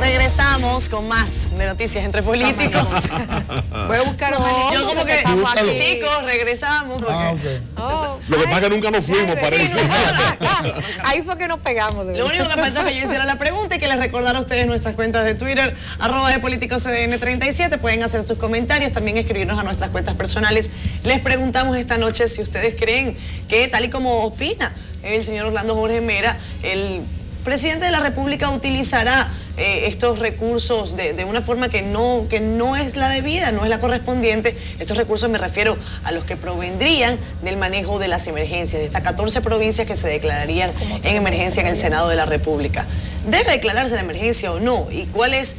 Regresamos con más de Noticias entre Políticos. Voy a buscar yo como que, chicos, regresamos. Porque... Lo que pasa es que nunca nos fuimos, parece. Ahí fue que nos pegamos. Lo único que falta es que yo hiciera la pregunta y que les recordara a ustedes nuestras cuentas de Twitter, @depoliticoscdn37. Pueden hacer sus comentarios, también escribirnos a nuestras cuentas personales. Les preguntamos esta noche si ustedes creen que, tal y como opina el señor Orlando Jorge Mera, el presidente de la República utilizará estos recursos de una forma que no es la debida, no es la correspondiente. Estos recursos me refiero a los que provendrían del manejo de las emergencias, de estas 14 provincias que se declararían en emergencia en el Senado de la República. ¿Debe declararse la emergencia o no? ¿Y cuál es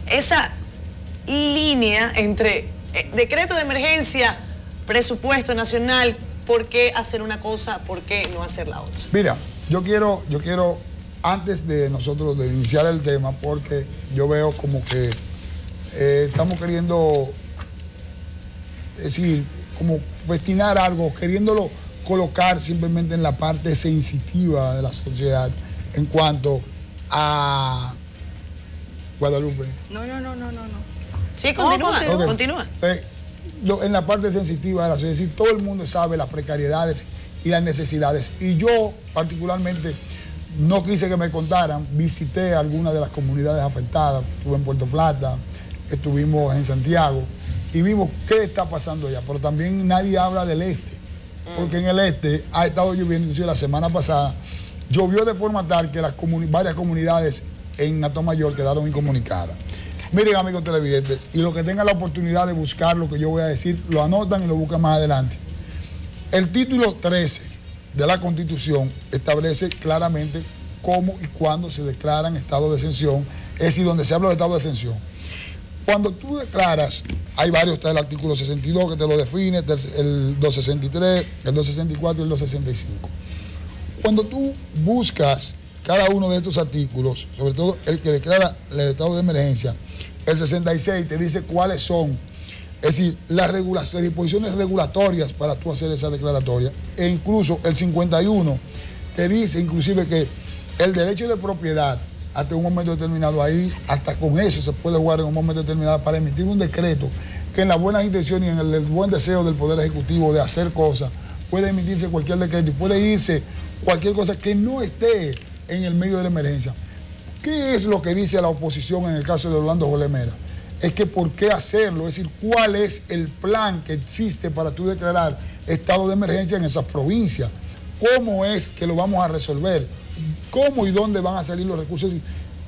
esa línea entre decreto de emergencia, presupuesto nacional? ¿Por qué hacer una cosa? ¿Por qué no hacer la otra? Mira, yo quiero, antes de nosotros de iniciar el tema, porque yo veo como que estamos queriendo, decir, como festinar algo, queriéndolo colocar simplemente en la parte sensitiva de la sociedad en cuanto a Guadalupe. No. Sí, continúa, Okay. Continúa. En la parte sensitiva de la sociedad, es decir, todo el mundo sabe las precariedades y las necesidades. Y yo, particularmente, no quise que me contaran, visité algunas de las comunidades afectadas, estuve en Puerto Plata, estuvimos en Santiago, y vimos qué está pasando allá. Pero también nadie habla del este, porque en el este ha estado lloviendo, inclusive la semana pasada, llovió de forma tal que varias comunidades en Atomayor quedaron incomunicadas. Miren, amigos televidentes, y los que tengan la oportunidad de buscar lo que yo voy a decir, lo anotan y lo buscan más adelante. El título 13 de la Constitución establece claramente cómo y cuándo se declaran estados de exención, es decir, donde se habla de estado de exención. Cuando tú declaras, hay varios, está el artículo 62 que te lo define, el 263, el 264 y el 265. Cuando tú buscas cada uno de estos artículos, sobre todo el que declara el estado de emergencia, el 66 te dice cuáles son, es decir, las disposiciones regulatorias para tú hacer esa declaratoria. E incluso el 51 te dice inclusive que el derecho de propiedad hasta un momento determinado, ahí hasta con eso se puede jugar en un momento determinado para emitir un decreto que en las buenas intenciones y en el buen deseo del Poder Ejecutivo de hacer cosas, puede emitirse cualquier decreto y puede irse cualquier cosa que no esté en el medio de la emergencia. ¿Qué es lo que dice la oposición en el caso de Orlando Jorge Mera? Es que por qué hacerlo, es decir, cuál es el plan que existe para tú declarar estado de emergencia en esas provincias, cómo es que lo vamos a resolver, cómo y dónde van a salir los recursos,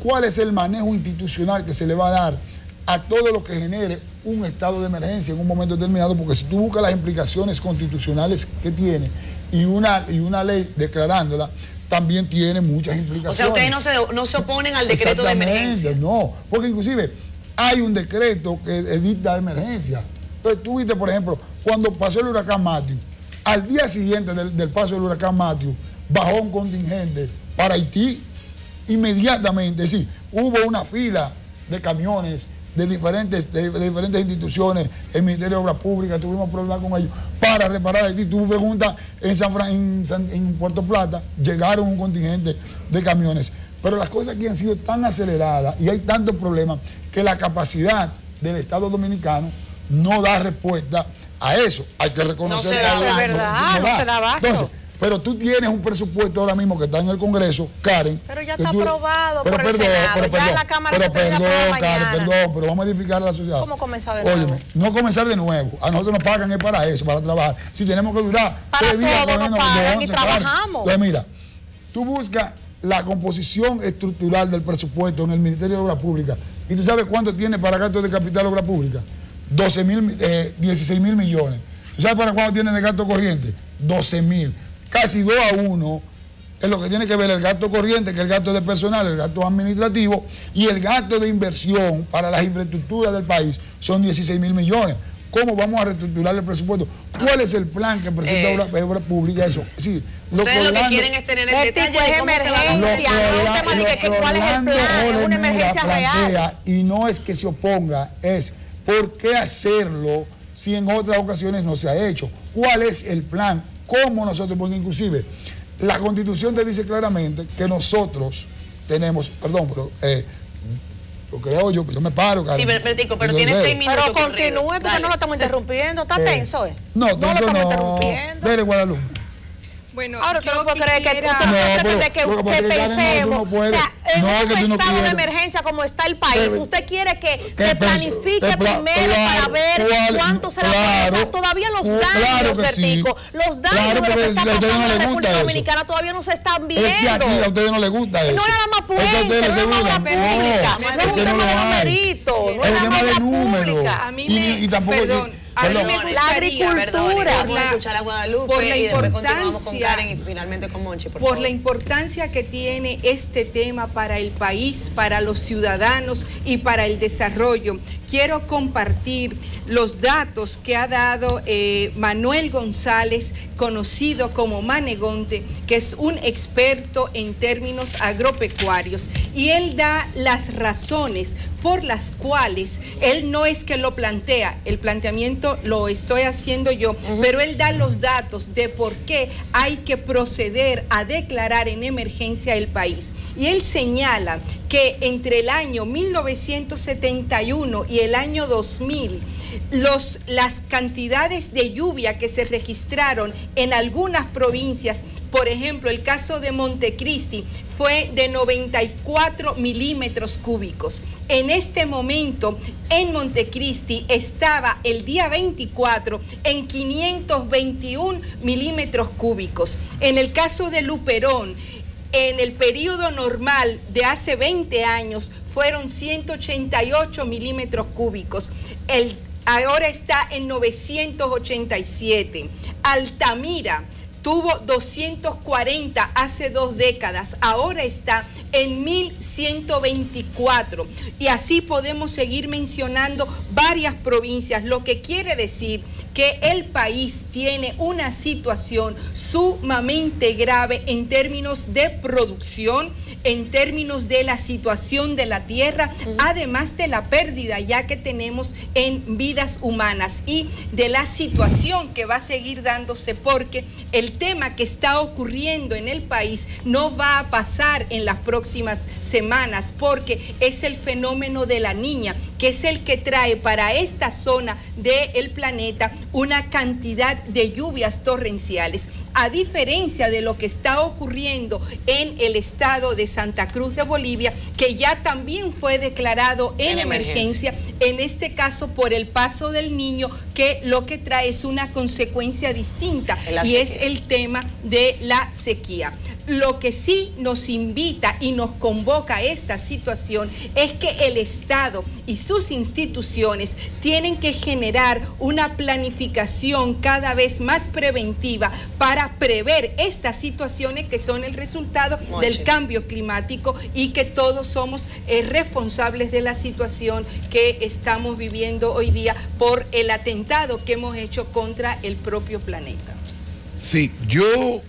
cuál es el manejo institucional que se le va a dar a todo lo que genere un estado de emergencia en un momento determinado, porque si tú buscas las implicaciones constitucionales que tiene y una ley declarándola, también tiene muchas implicaciones. O sea, ustedes no se oponen al decreto de emergencia. No, porque inclusive hay un decreto que edicta de emergencia. Entonces tú viste, por ejemplo, cuando pasó el huracán Matthew, al día siguiente del paso del huracán Matthew, bajó un contingente para Haití inmediatamente. Es decir, hubo una fila de camiones de diferentes instituciones, el Ministerio de Obras Públicas, tuvimos problemas con ellos para reparar Haití. Tú preguntas en Puerto Plata, llegaron un contingente de camiones. Pero las cosas aquí han sido tan aceleradas y hay tantos problemas que la capacidad del Estado Dominicano no da respuesta a eso. Hay que reconocer que no se da abasto. Entonces, pero tú tienes un presupuesto ahora mismo que está en el Congreso, Karen. Pero ya está aprobado por el Senado. Ya en la Cámara se termina para mañana. Perdón, pero vamos a edificar a la sociedad. ¿Cómo comenzar de nuevo? Óyeme, no comenzar de nuevo. A nosotros nos pagan es para eso, para trabajar. Si tenemos que durar para 3 días, todo nos pagan y trabajamos. Entonces mira, tú buscas la composición estructural del presupuesto en el Ministerio de Obras Públicas. ¿Y tú sabes cuánto tiene para gastos de capital de obra pública? 16.000 millones. ¿Tú sabes para cuánto tiene de gasto corriente? 12.000. Casi 2 a 1 es lo que tiene que ver el gasto corriente, que es el gasto de personal, el gasto administrativo, y el gasto de inversión para las infraestructuras del país son 16.000 millones. ¿Cómo vamos a reestructurar el presupuesto? ¿Cuál es el plan que presenta Obra Pública? Eso. Es decir, ustedes lo que quieren es tener el detalle de cómo se va a emergencia, no un tema de que cuál es el plan, es una emergencia real. Y no es que se oponga, es ¿por qué hacerlo si en otras ocasiones no se ha hecho? ¿Cuál es el plan? ¿Cómo nosotros? Porque inclusive la Constitución te dice claramente que nosotros tenemos, perdón, pero lo creo yo, yo me paro, Karen. Sí, Bertico, pero tiene 6 minutos. Pero continúe porque no lo estamos interrumpiendo. ¿Está tenso, No, lo estamos interrumpiendo. Dele, Guadalupe. Bueno, ahora usted no puede creer que pensemos, o sea, en un estado de emergencia como está el país, usted quiere que se planifique primero para ver cuánto será la pobreza. Todavía los daños, Bertico, los daños de lo que está pasando en la República Dominicana todavía no se están viendo. A ustedes no les gusta eso. No es nada más puente, no es nada más pública, no es un tema de numerito, no es nada más pública. A mí me, y tampoco, perdón. A mí me gustaría, la agricultura, escuchar a Guadalupe por la importancia, con Karen y finalmente con Monchi, por favor. La importancia que tiene este tema para el país, para los ciudadanos y para el desarrollo. Quiero compartir los datos que ha dado Manuel González, conocido como Manegonte, que es un experto en términos agropecuarios, y él da las razones por las cuales él no es que lo plantea, el planteamiento lo estoy haciendo yo, pero él da los datos de por qué hay que proceder a declarar en emergencia el país. Y él señala que entre el año 1971 y el año 2000, las cantidades de lluvia que se registraron en algunas provincias, por ejemplo, el caso de Montecristi, fue de 94 milímetros cúbicos. En este momento, en Montecristi estaba el día 24 en 521 milímetros cúbicos. En el caso de Luperón, en el periodo normal de hace 20 años, fueron 188 milímetros cúbicos. Ahora está en 987. Altamira tuvo 240 hace 2 décadas, ahora está en 1124. Y así podemos seguir mencionando varias provincias, lo que quiere decir que el país tiene una situación sumamente grave en términos de producción, en términos de la situación de la tierra, además de la pérdida ya que tenemos en vidas humanas y de la situación que va a seguir dándose, porque el tema que está ocurriendo en el país no va a pasar en las próximas semanas, porque es el fenómeno de la Niña, que es el que trae para esta zona del planeta una cantidad de lluvias torrenciales, a diferencia de lo que está ocurriendo en el estado de Santa Cruz de Bolivia, que ya también fue declarado en emergencia, en este caso por el paso del Niño, que lo que trae es una consecuencia distinta, y es el tema de la sequía. Lo que sí nos invita y nos convoca a esta situación es que el Estado y sus instituciones tienen que generar una planificación cada vez más preventiva para prever estas situaciones que son el resultado del cambio climático, y que todos somos responsables de la situación que estamos viviendo hoy día por el atentado que hemos hecho contra el propio planeta. Sí, yo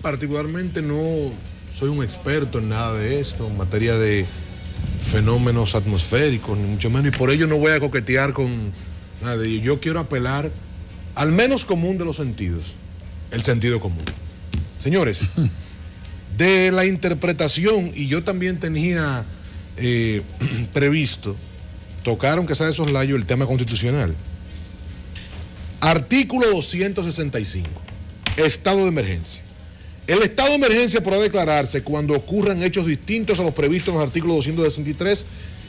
particularmente no soy un experto en nada de esto, en materia de fenómenos atmosféricos, ni mucho menos, y por ello no voy a coquetear con nada de ello. Yo quiero apelar al menos común de los sentidos, el sentido común. Señores, de la interpretación, y yo también tenía previsto tocar, aunque sea de soslayo, el tema constitucional. Artículo 265, estado de emergencia. El estado de emergencia podrá declararse cuando ocurran hechos distintos a los previstos en los artículos 263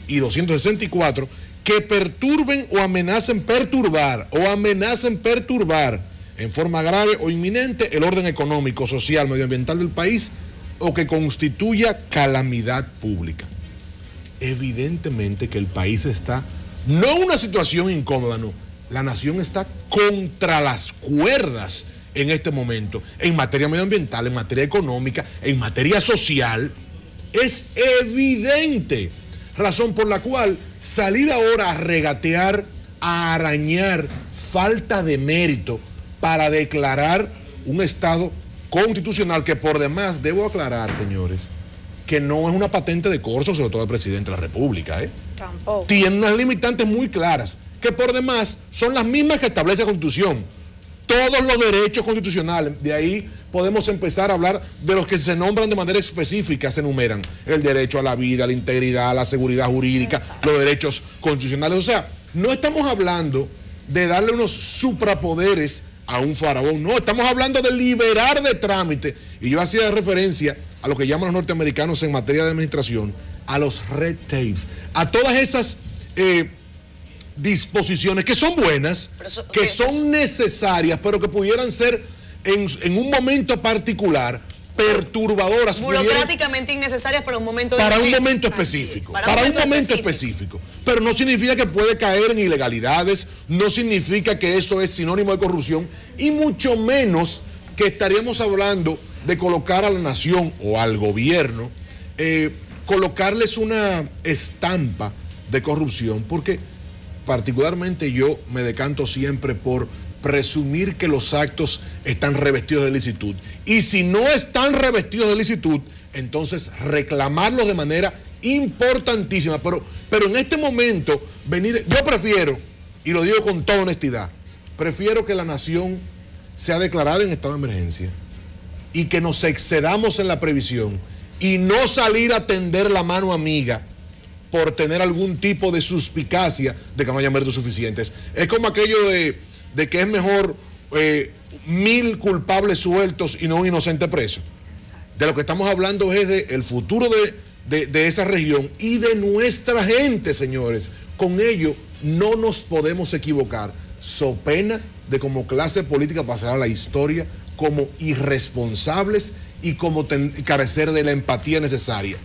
y 264 que perturben o amenacen perturbar en forma grave o inminente el orden económico, social, medioambiental del país, o que constituya calamidad pública. Evidentemente que el país está, no en una situación incómoda, no, la nación está contra las cuerdas en este momento, en materia medioambiental, en materia económica, en materia social. Es evidente, razón por la cual salir ahora a regatear, a arañar falta de mérito para declarar un estado constitucional, que por demás debo aclarar, señores, que no es una patente de corso, sobre todo el presidente de la República, Tampoco. Tiene unas limitantes muy claras, que por demás son las mismas que establece la Constitución. todos los derechos constitucionales. De ahí podemos empezar a hablar de los que se nombran de manera específica, se enumeran. El derecho a la vida, a la integridad, a la seguridad jurídica, los derechos constitucionales. O sea, no estamos hablando de darle unos suprapoderes a un faraón, no, estamos hablando de liberar de trámite. Y yo hacía referencia a lo que llaman los norteamericanos en materia de administración, a los red tapes, a todas esas disposiciones que son buenas, que son necesarias, pero que pudieran ser en un momento particular perturbadoras, burocráticamente innecesarias para un momento de para un momento específico, para un momento específico. Pero no significa que puede caer en ilegalidades, no significa que eso es sinónimo de corrupción, y mucho menos que estaríamos hablando de colocar a la nación o al gobierno, colocarles una estampa de corrupción, porque particularmente yo me decanto siempre por presumir que los actos están revestidos de licitud. Y si no están revestidos de licitud, entonces reclamarlos de manera importantísima. Pero en este momento, yo prefiero, y lo digo con toda honestidad, prefiero que la nación sea declarada en estado de emergencia y que nos excedamos en la previsión y no salir a tender la mano amiga por tener algún tipo de suspicacia de que no haya méritos suficientes. Es como aquello de que es mejor 1000 culpables sueltos y no un inocente preso. De lo que estamos hablando es del futuro de esa región y de nuestra gente, señores. Con ello no nos podemos equivocar, so pena de como clase política pasar a la historia como irresponsables y como carecer de la empatía necesaria.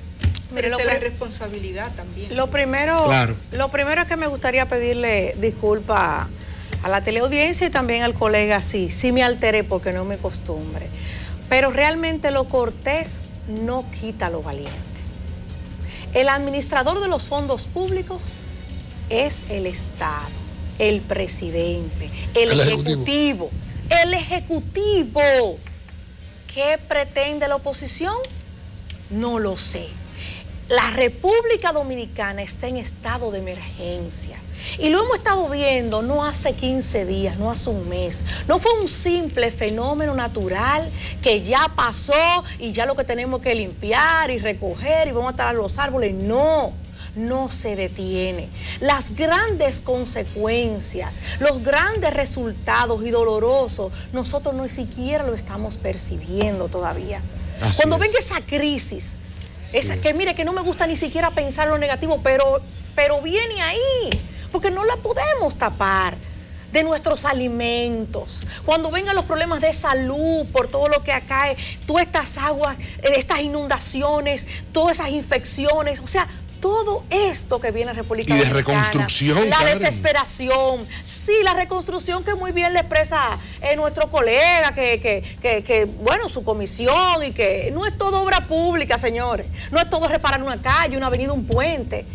Pero es la responsabilidad también. Lo primero es que me gustaría pedirle disculpas a la teleaudiencia y también al colega, sí me alteré porque no me costumbre. Pero realmente lo cortés no quita lo valiente. El administrador de los fondos públicos es el Estado, el presidente, el ejecutivo. El ejecutivo. ¿Qué pretende la oposición? No lo sé. La República Dominicana está en estado de emergencia. Y lo hemos estado viendo no hace 15 días, no hace un mes. No fue un simple fenómeno natural que ya pasó y ya lo que tenemos que limpiar y recoger y vamos a talar los árboles. No se detiene. Las grandes consecuencias, los grandes resultados y dolorosos, nosotros ni siquiera lo estamos percibiendo todavía. Cuando venga esa crisis, que mire que no me gusta ni siquiera pensar lo negativo, pero viene ahí, porque no la podemos tapar, de nuestros alimentos. Cuando vengan los problemas de salud por todo lo que acae, todas estas aguas, estas inundaciones, todas esas infecciones, o sea, todo esto que viene a República Dominicana. Y de reconstrucción, la Karen. Desesperación. Sí, la reconstrucción que muy bien le expresa nuestro colega, que bueno, su comisión, y que no es todo obra pública, señores. No es todo reparar una calle, una avenida, un puente.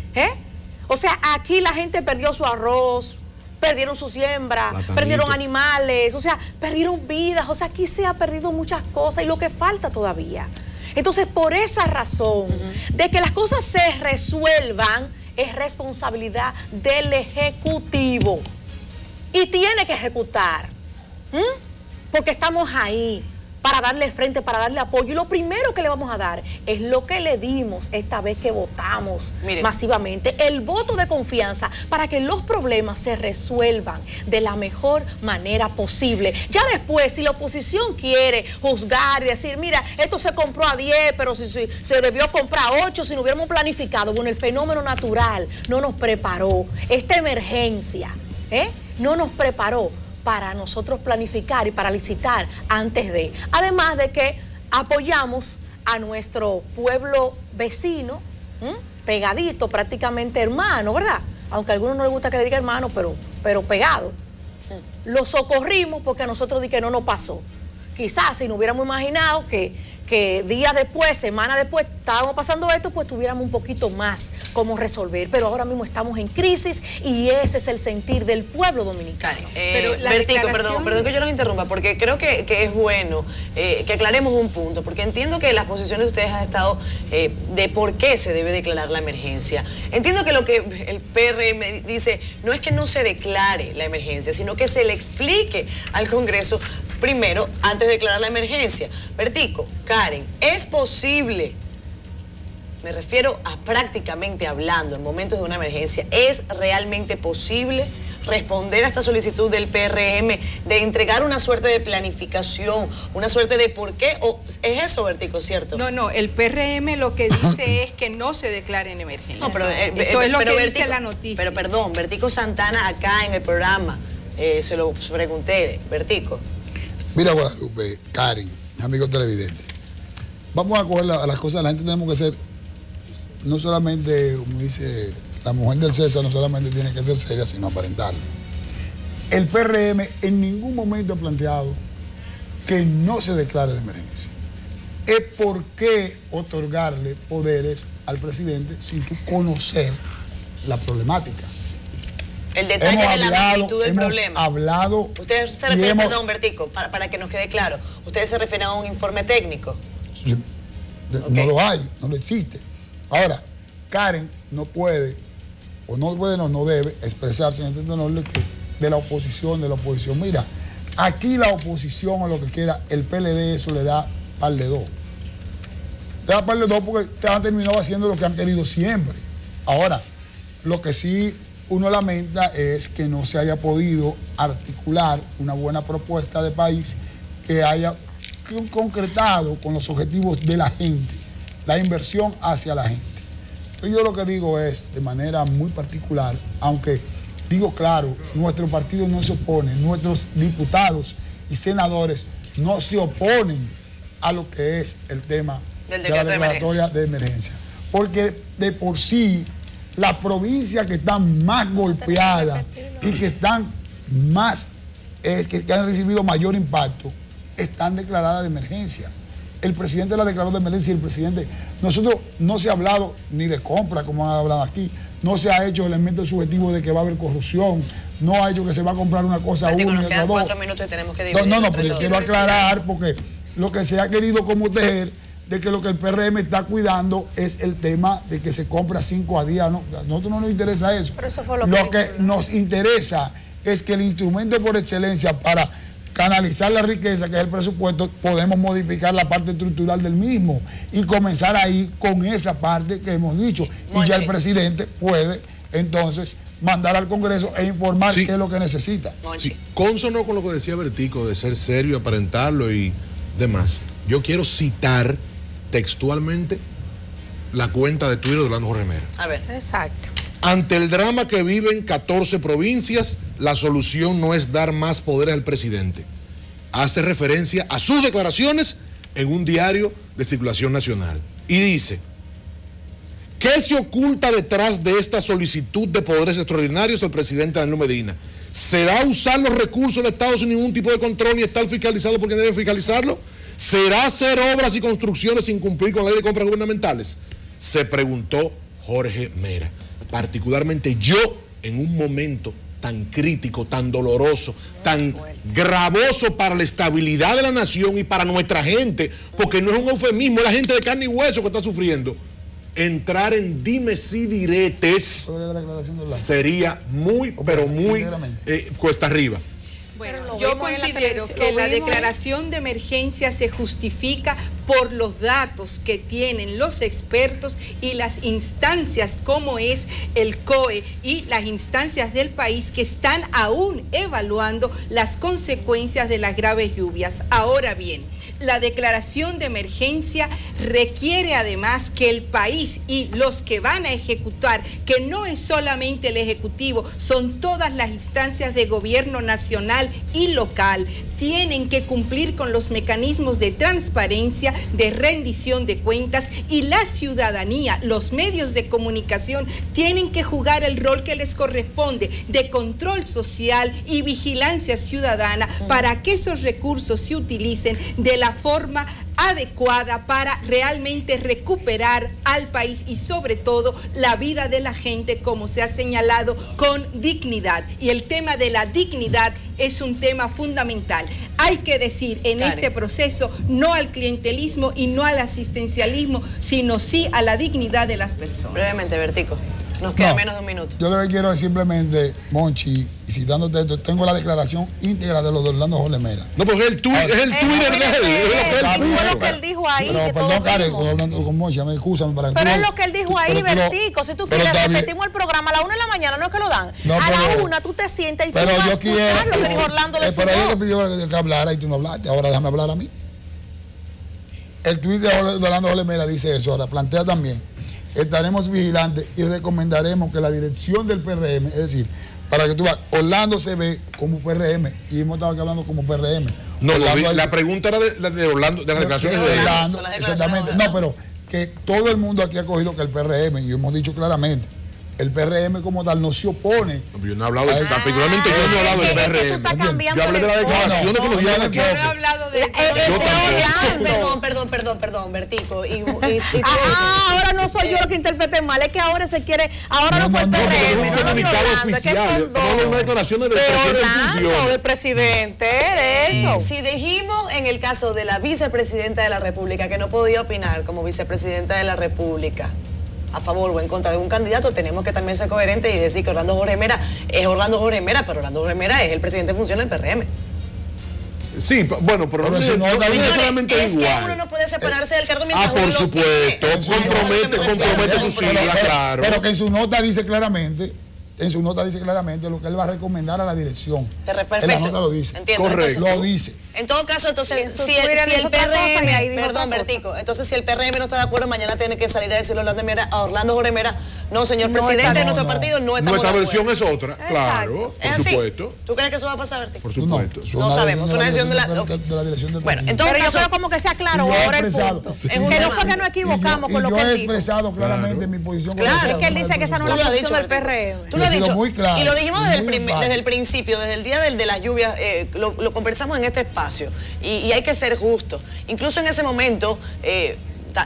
O sea, aquí la gente perdió su arroz, perdieron su siembra, perdieron animales, o sea, perdieron vidas. O sea, aquí se ha perdido muchas cosas y lo que falta todavía. Entonces, por esa razón, de que las cosas se resuelvan, es responsabilidad del Ejecutivo. Y tiene que ejecutar. Porque estamos ahí para darle frente, para darle apoyo. Y lo primero que le vamos a dar es lo que le dimos esta vez que votamos masivamente, el voto de confianza para que los problemas se resuelvan de la mejor manera posible. Ya después, si la oposición quiere juzgar y decir, mira, esto se compró a 10, pero si se debió comprar a 8, si no hubiéramos planificado. Bueno, el fenómeno natural no nos preparó. Esta emergencia no nos preparó para nosotros planificar y para licitar antes de. Además de que apoyamos a nuestro pueblo vecino, pegadito, prácticamente hermano, ¿verdad? Aunque a algunos no les gusta que le diga hermano, pero pegado. Lo socorrimos porque a nosotros di que no nos pasó. Quizás si no hubiéramos imaginado que que días después, semanas después, estábamos pasando esto, pues tuviéramos un poquito más cómo resolver. Pero ahora mismo estamos en crisis y ese es el sentir del pueblo dominicano. Pero Bertico, perdón que yo los interrumpa, porque creo que es bueno que aclaremos un punto, porque entiendo que las posiciones de ustedes han estado de por qué se debe declarar la emergencia. Entiendo que lo que el PRM dice no es que no se declare la emergencia, sino que se le explique al Congreso primero, antes de declarar la emergencia. Bertico, Karen, ¿es posible, me refiero a prácticamente hablando, en momentos de una emergencia, es realmente posible responder a esta solicitud del PRM de entregar una suerte de planificación, una suerte de por qué? ¿O es eso, Bertico, cierto? No, el PRM lo que dice es que no se declare en emergencia. No, pero, eso es lo que Bertico, dice la noticia. Pero perdón, Bertico Santana acá en el programa, se lo pregunté, Bertico. Mira, Guadalupe, Karen, amigos televidentes, vamos a coger las cosas, la gente tenemos que ser, no solamente, como dice la mujer del César, no solamente tiene que ser seria, sino aparentarlo. El PRM en ningún momento ha planteado que no se declare de emergencia. Es por qué otorgarle poderes al presidente sin tú conocer la problemática. El detalle de la magnitud del problema. Hablado. Ustedes se refieren, perdón, Bertico, para que nos quede claro, ustedes se refieren a un informe técnico. No lo hay, no lo existe. Ahora, Karen no puede, no debe expresarse en este tenor de la oposición. Mira, aquí la oposición a lo que quiera, el PLD eso le da par de dos. Le da par de dos porque te han terminado haciendo lo que han querido siempre. Ahora, lo que sí uno lamenta es que no se haya podido articular una buena propuesta de país que haya concretado con los objetivos de la gente, la inversión hacia la gente. Yo lo que digo es, de manera muy particular, aunque digo claro, nuestro partido no se opone, nuestros diputados y senadores no se oponen a lo que es el tema del de la declaratoria de emergencia. Porque de por sí, las provincias que están más golpeadas y que están más, que han recibido mayor impacto, están declaradas de emergencia. El presidente la declaró de emergencia y el presidente, nosotros no se ha hablado ni de compra, como han hablado aquí, no se ha hecho elemento subjetivo de que va a haber corrupción, no ha hecho que se va a comprar una cosa a uno y otra dos. 4 minutos y tenemos que dividir. No, pero yo quiero aclarar porque lo que se ha querido como tejer de que lo que el PRM está cuidando es el tema de que se compra 5 a día. No, a nosotros no nos interesa eso. Pero eso fue lo que nos interesa es que el instrumento por excelencia para canalizar la riqueza, que es el presupuesto, podemos modificar la parte estructural del mismo y comenzar ahí con esa parte que hemos dicho. Y ya el presidente puede entonces mandar al Congreso e informar qué es lo que necesita. Sí, consono con lo que decía Bertico, de ser serio, aparentarlo y demás. Yo quiero citar textualmente la cuenta de Twitter de Orlando Jorge Mera. A ver. Exacto. Ante el drama que viven 14 provincias, la solución no es dar más poder al presidente. Hace referencia a sus declaraciones en un diario de circulación nacional. Y dice, ¿qué se oculta detrás de esta solicitud de poderes extraordinarios al presidente Danilo Medina? ¿Será usar los recursos del Estado sin ningún tipo de control y estar fiscalizado porque deben fiscalizarlo? ¿Será hacer obras y construcciones sin cumplir con la ley de compras gubernamentales? Se preguntó Jorge Mera. Particularmente yo, en un momento tan crítico, tan doloroso, tan gravoso para la estabilidad de la nación y para nuestra gente, porque no es un eufemismo, es la gente de carne y hueso que está sufriendo, entrar en dimes y diretes sería muy, pero muy cuesta arriba. Bueno, yo considero que la declaración de emergencia se justifica por los datos que tienen los expertos y las instancias como es el COE y las instancias del país que están aún evaluando las consecuencias de las graves lluvias. Ahora bien, la declaración de emergencia requiere además que el país y los que van a ejecutar, que no es solamente el Ejecutivo, son todas las instancias de gobierno nacional y local, tienen que cumplir con los mecanismos de transparencia, de rendición de cuentas, y la ciudadanía, los medios de comunicación tienen que jugar el rol que les corresponde de control social y vigilancia ciudadana para que esos recursos se utilicen de la forma adecuada para realmente recuperar al país y sobre todo la vida de la gente, como se ha señalado, con dignidad. Y el tema de la dignidad es un tema fundamental. Hay que decir en este proceso no al clientelismo y no al asistencialismo, sino sí a la dignidad de las personas. Brevemente, Bertico. Nos queda menos de un minuto. Yo lo que quiero es simplemente, Monchi, y citándote esto, tengo la declaración íntegra de los de Orlando Jorge Mera. No, porque es el Twitter de él. Fue lo que él dijo ahí. Pero que perdón, Karen, vimos. hablando con Monchi, me excusan para Pero es lo que él dijo ahí, Bertico. Si tú quieres, repetimos el programa a la 1 de la mañana, no es que lo dan. No, a pero, la 1 tú te sientas y tú pero vas a yo escuchar quiero, lo que dijo Orlando de su pero ella te voz. pidió que hablara y tú no hablaste. Ahora déjame hablar a mí. El tuit de Orlando Jorge Mera dice eso. Ahora plantea también: estaremos vigilantes y recomendaremos que la dirección del PRM, es decir, para que tú veas, Orlando se ve como PRM y hemos estado aquí hablando como PRM. No, Orlando la pregunta era de Orlando, de las declaraciones de Orlando, Orlando, exactamente. No, pero que todo el mundo aquí ha cogido que el PRM, y hemos dicho claramente, el PRM como tal no se opone. Yo no he hablado, particularmente yo no he hablado del Tú PRM. estás cambiando Yo hablé de las de declaraciones que nos dieron. Yo no he hablado de Perdón, Bertico. Ahora no soy yo lo que interpreté mal, es que ahora se quiere, ahora no fue el pero PRM, es un no lo comunicado Orlando, es que oficial. son Estamos hablando de dos. declaraciones del De presidente en Orlando, funciones. del presidente, de eso. Si dijimos en el caso de la vicepresidenta de la República que no podía opinar como vicepresidenta de la República a favor o en contra de algún candidato, tenemos que también ser coherentes y decir que Orlando Jorge Mera es Orlando Jorge Mera, pero Orlando Jorge Mera es el presidente en función del PRM. Sí, bueno, pero no necesariamente Es que igual. uno no puede separarse del cargo mientras Por uno lo supuesto, tiene. compromete su sigla, claro. Pero que en su nota dice claramente, lo que él va a recomendar a la dirección. Perfecto. En la nota lo dice. Entiendo. Correcto. Entonces, Lo dice. en todo caso, entonces, Su si Twitter el dice otra cosa y ahí PRM, dijo perdón, otra cosa. Bertico, entonces si el PRM no está de acuerdo, mañana tiene que salir a decirle a Orlando Jorge Mera, no, señor No presidente está- de no, nuestro no. partido, no estamos Nuestra de versión acuerdo. es otra, claro, ¿Es por así? supuesto. ¿Tú crees que eso va a pasar, Bertico? Por supuesto. No sabemos, una decisión de la dirección del Bueno, partido. entonces, Pero yo creo como que sea claro Y yo he ahora el expresado- punto. Sí. Que no fue que nos equivocamos con lo que yo él he dijo. expresado claramente mi posición. con Claro. el Es que él dice que esa no es Tú la lo has posición dicho, del Bertico. PRM. Tú lo has Yo he sido dicho. muy claro, Y lo dijimos muy desde enfático. el principio, desde el día de las lluvias, lo conversamos en este espacio. Y hay que ser justos. Incluso en ese momento,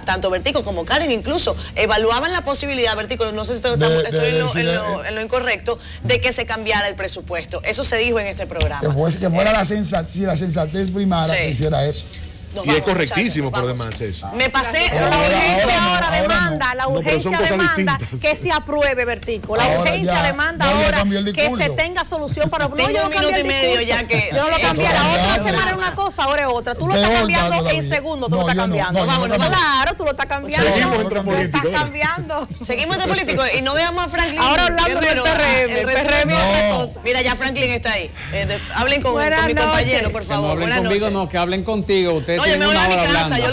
tanto Bertico como Karen incluso evaluaban la posibilidad, Bertico, no sé si estoy en lo incorrecto, de que se cambiara el presupuesto. Eso se dijo en este programa. Que fuera si la sensatez primara, Sí. se hiciera eso. Nos Y es vamos, correctísimo, muchachos, por vamos. demás, eso. Me pasé. Pero la urgencia ahora no. demanda, la No, pero son urgencia cosas demanda distintas. que se apruebe, Bertico. La Ahora urgencia ya, demanda no, ya ahora cambió el que discurso. se tenga solución para... Tengo yo no un cambié minuto el y medio discurso. ya que- Yo no lo eso cambié. La cambiable. otra semana es una cosa, ahora es otra. Tú lo estás Peor cambiando todavía. en segundos, tú No, lo estás yo no, cambiando. no, yo no Vámonos, cambié. Claro, tú lo estás cambiando. Seguimos entre Tú lo estás políticos. cambiando. Seguimos entre políticos y no veamos a Franklin. Ahora hablando del Guerrero, PRM, el PRM resumen. es No. otra cosa. Mira, ya Franklin está ahí. Hablen con Buenas mi compañero, noches. por Que no favor. hablen Buenas conmigo, noches. no, que hablen contigo. Ustedes No, yo tienen me voy una a mi hora casa. hablando. Yo lo